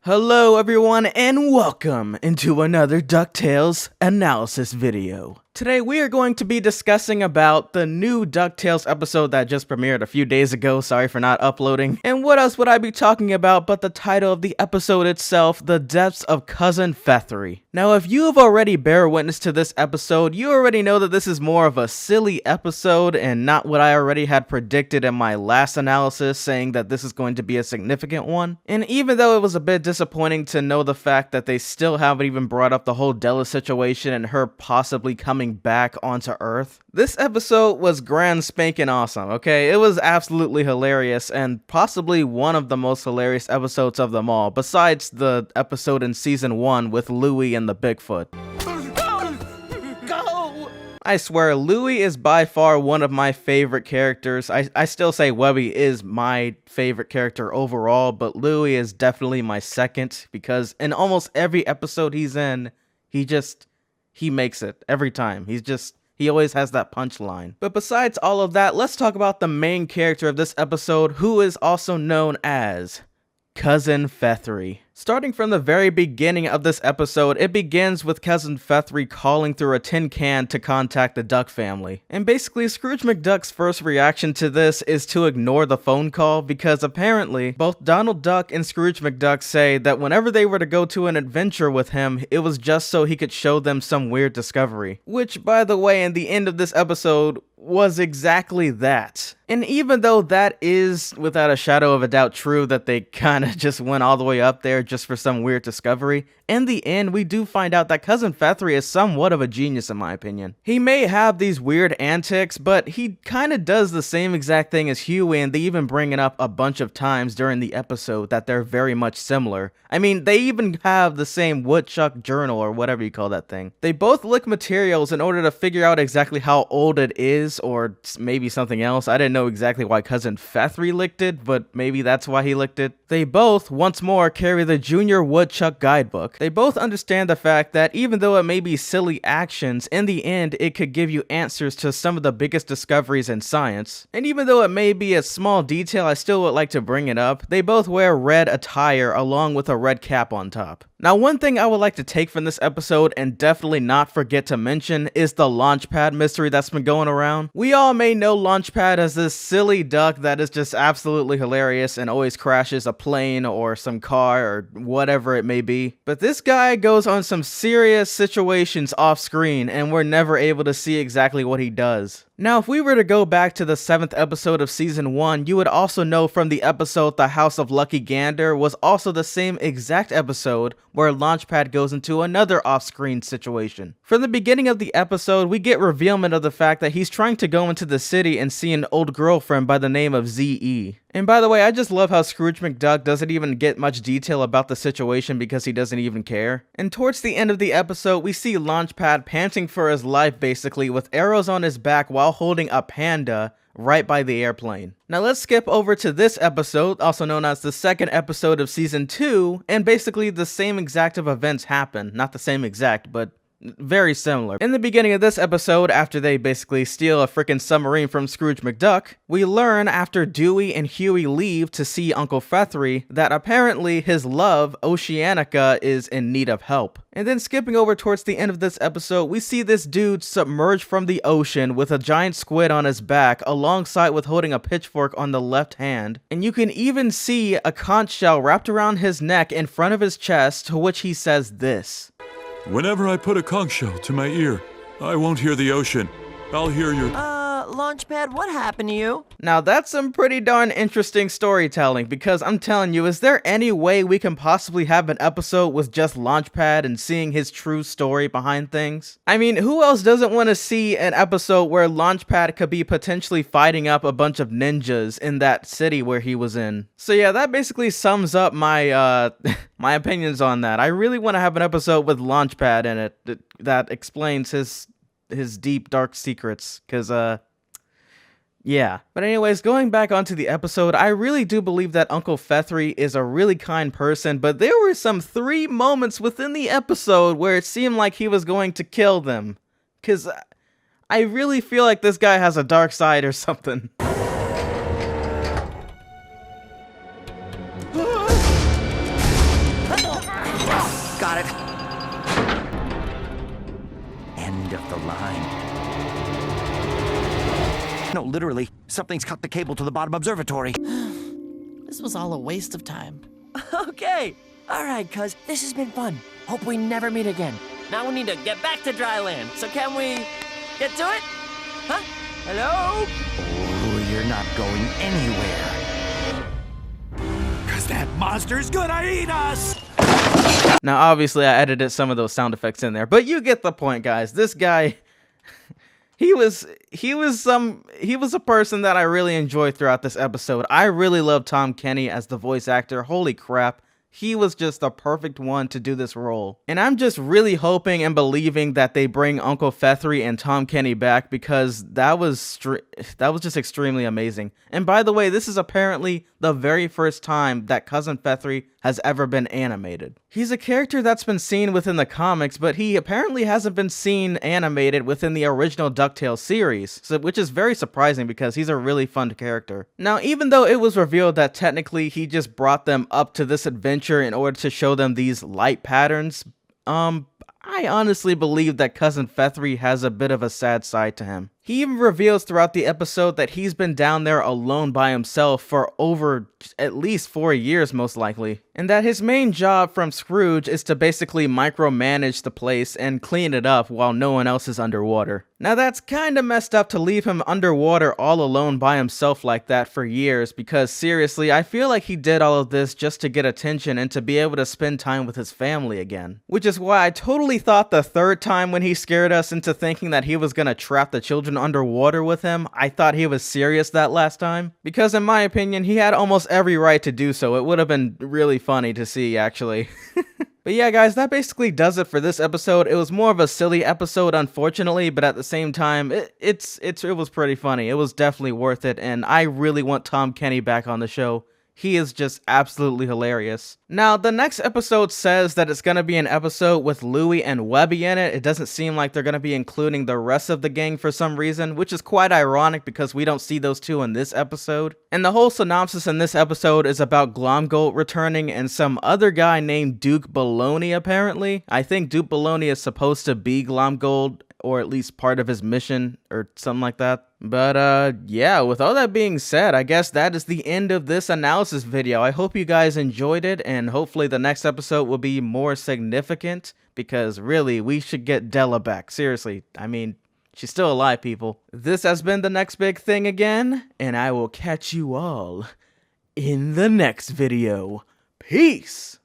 Hello everyone and welcome into another DuckTales analysis video. Today we are going to be discussing about the new DuckTales episode that just premiered a few days ago, sorry for not uploading. And what else would I be talking about but the title of the episode itself, The Depths of Cousin Fethry. Now if you have already bear witness to this episode, you already know that this is more of a silly episode and not what I already had predicted in my last analysis, saying that this is going to be a significant one. And even though it was a bit disappointing to know the fact that they still haven't even brought up the whole Della situation and her possibly coming back onto Earth, this episode was grand spanking awesome, okay? It was absolutely hilarious and possibly one of the most hilarious episodes of them all, besides the episode in season 1 with Louie and the Bigfoot. Go! I swear, Louie is by far one of my favorite characters. I still say Webby is my favorite character overall, but Louie is definitely my second, because in almost every episode he's in, he makes it every time. He always has that punchline. But besides all of that, let's talk about the main character of this episode, who is also known as Cousin Feathery. Starting from the very beginning of this episode, it begins with Cousin Fethry calling through a tin can to contact the Duck family. And basically, Scrooge McDuck's first reaction to this is to ignore the phone call, because apparently, both Donald Duck and Scrooge McDuck say that whenever they were to go to an adventure with him, it was just so he could show them some weird discovery. Which, by the way, in the end of this episode, was exactly that. And even though that is, without a shadow of a doubt, true that they kinda just went all the way up there just for some weird discovery, in the end we do find out that Cousin Feathery is somewhat of a genius in my opinion. He may have these weird antics, but he kinda does the same exact thing as Huey, and they even bring it up a bunch of times during the episode that they're very much similar. I mean, they even have the same woodchuck journal or whatever you call that thing. They both lick materials in order to figure out exactly how old it is, or maybe something else. I didn't know exactly why Cousin Feathery licked it, but maybe that's why he licked it. They both, once more, carry the Junior Woodchuck Guidebook. They both understand the fact that even though it may be silly actions, in the end it could give you answers to some of the biggest discoveries in science. And even though it may be a small detail, I still would like to bring it up. They both wear red attire along with a red cap on top. Now, one thing I would like to take from this episode and definitely not forget to mention is the Launchpad mystery that's been going around. We all may know Launchpad as this silly duck that is just absolutely hilarious and always crashes a plane or some car or whatever it may be. But this guy goes on some serious situations off screen and we're never able to see exactly what he does. Now, if we were to go back to the 7th episode of season 1, you would also know from the episode The House of Lucky Gander was also the same exact episode where Launchpad goes into another off-screen situation. From the beginning of the episode, we get revealment of the fact that he's trying to go into the city and see an old girlfriend by the name of Z.E. And by the way, I just love how Scrooge McDuck doesn't even get much detail about the situation because he doesn't even care. And towards the end of the episode, we see Launchpad panting for his life basically, with arrows on his back while holding a panda right by the airplane. Now let's skip over to this episode, also known as the 2nd episode of season 2, and basically the same exact of events happen. Not the same exact, but very similar. In the beginning of this episode, after they basically steal a freaking submarine from Scrooge McDuck, we learn after Dewey and Huey leave to see Uncle Fethry that apparently his love, Oceanica, is in need of help. And then skipping over towards the end of this episode, we see this dude submerged from the ocean with a giant squid on his back alongside with holding a pitchfork on the left hand. And you can even see a conch shell wrapped around his neck in front of his chest, to which he says this: "Whenever I put a conch shell to my ear, I won't hear the ocean. I'll hear your..." Launchpad, what happened to you? Now that's some pretty darn interesting storytelling, because I'm telling you, is there any way we can possibly have an episode with just Launchpad and seeing his true story behind things? I mean, who else doesn't want to see an episode where Launchpad could be potentially fighting up a bunch of ninjas in that city where he was in? So yeah, that basically sums up my my opinions on that. I really want to have an episode with Launchpad in it that explains his deep dark secrets, because yeah. But anyways, going back onto the episode, I really do believe that Uncle Fethry is a really kind person, but there were some 3 moments within the episode where it seemed like he was going to kill them. Because I really feel like this guy has a dark side or something. end of the line. No, literally, something's cut the cable to the bottom observatory. This was all a waste of time. Okay. All right, cuz, this has been fun. Hope we never meet again. Now we need to get back to dry land. So can we get to it? Huh? Hello? Oh, you're not going anywhere. 'Cause that monster's gonna eat us! Now, obviously, I edited some of those sound effects in there, but you get the point, guys. This guy, he was a person that I really enjoyed throughout this episode. I really love Tom Kenney as the voice actor. Holy crap. He was just the perfect one to do this role. And I'm just really hoping and believing that they bring Uncle Fethry and Tom Kenney back, because that was just extremely amazing. And by the way, this is apparently the very first time that Cousin Fethry has ever been animated. He's a character that's been seen within the comics, but he apparently hasn't been seen animated within the original DuckTales series, which is very surprising because he's a really fun character. Now, even though it was revealed that technically he just brought them up to this adventure in order to show them these light patterns, I honestly believe that Cousin Fethry has a bit of a sad side to him. He even reveals throughout the episode that he's been down there alone by himself for over at least 4 years, most likely, and that his main job from Scrooge is to basically micromanage the place and clean it up while no one else is underwater. Now, that's kinda messed up to leave him underwater all alone by himself like that for years, because seriously, I feel like he did all of this just to get attention and to be able to spend time with his family again. Which is why I totally thought the third time when he scared us into thinking that he was gonna trap the children underwater with him, I thought he was serious that last time. Because in my opinion, he had almost every right to do so. It would have been really funny to see, actually. But yeah, guys, that basically does it for this episode. It was more of a silly episode, unfortunately, but at the same time, it was pretty funny. It was definitely worth it, and I really want Tom Kenney back on the show. He is just absolutely hilarious. Now, the next episode says that it's going to be an episode with Louie and Webby in it. It doesn't seem like they're going to be including the rest of the gang for some reason, which is quite ironic because we don't see those two in this episode. And the whole synopsis in this episode is about Glomgold returning and some other guy named Duke Baloney, apparently. I think Duke Baloney is supposed to be Glomgold, or at least part of his mission, or something like that. But, yeah, with all that being said, I guess that is the end of this analysis video. I hope you guys enjoyed it, and hopefully the next episode will be more significant, because really, we should get Della back. Seriously, I mean, she's still alive, people. This has been The Next Big Thing again, and I will catch you all in the next video. Peace!